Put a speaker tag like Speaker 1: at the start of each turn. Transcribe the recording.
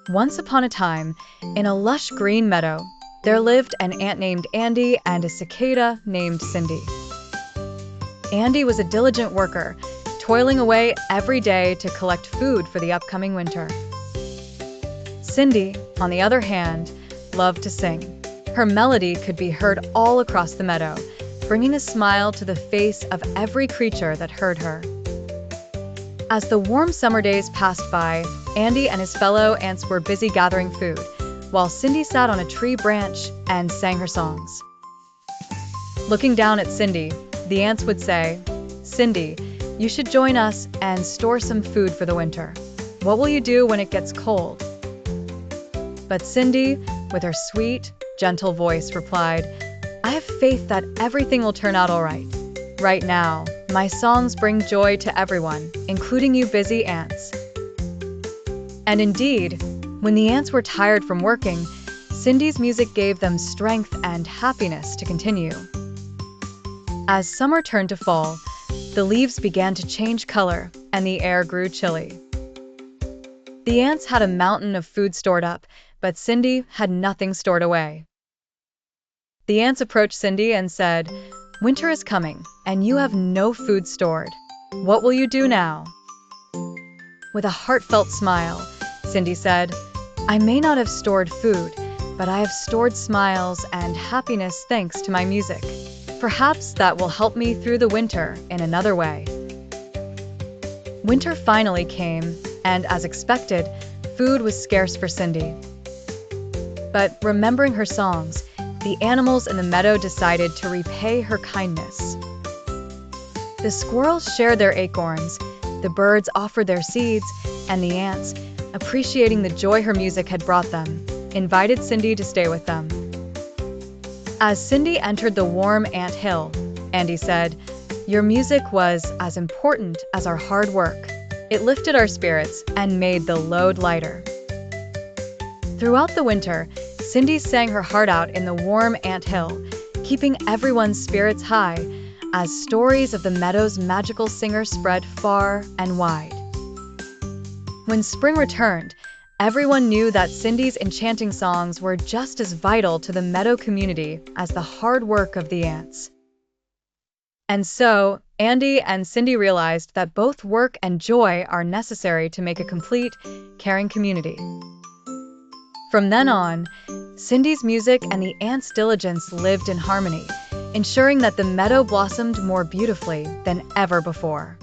Speaker 1: Once upon a time, in a lush green meadow, there lived an ant named Andy and a cicada named Cindy. Andy was a diligent worker, toiling away every day to collect food for the upcoming winter. Cindy, on the other hand, loved to sing. Her melody could be heard all across the meadow, bringing a smile to the face of every creature that heard her. As the warm summer days passed by, Andy and his fellow ants were busy gathering food, while Cindy sat on a tree branch and sang her songs. Looking down at Cindy, the ants would say, "Cindy, you should join us and store some food for the winter. What will you do when it gets cold?" But Cindy, with her sweet, gentle voice, replied, "I have faith that everything will turn out all right. Right now, my songs bring joy to everyone, including you busy ants." And indeed, when the ants were tired from working, Cindy's music gave them strength and happiness to continue. As summer turned to fall, the leaves began to change color and the air grew chilly. The ants had a mountain of food stored up, but Cindy had nothing stored away. The ants approached Cindy and said, "Winter is coming, and you have no food stored. What will you do now?" With a heartfelt smile, Cindy said, "I may not have stored food, but I have stored smiles and happiness thanks to my music. Perhaps that will help me through the winter in another way." Winter finally came, and as expected, food was scarce for Cindy. But remembering her songs, the animals in the meadow decided to repay her kindness. The squirrels shared their acorns, the birds offered their seeds, and the ants, appreciating the joy her music had brought them, invited Cindy to stay with them. As Cindy entered the warm ant hill, Andy said, "Your music was as important as our hard work. It lifted our spirits and made the load lighter." Throughout the winter, Cindy sang her heart out in the warm ant hill, keeping everyone's spirits high as stories of the meadow's magical singer spread far and wide. When spring returned, everyone knew that Cindy's enchanting songs were just as vital to the meadow community as the hard work of the ants. And so, Andy and Cindy realized that both work and joy are necessary to make a complete, caring community. From then on, Cindy's music and the ants' diligence lived in harmony, ensuring that the meadow blossomed more beautifully than ever before.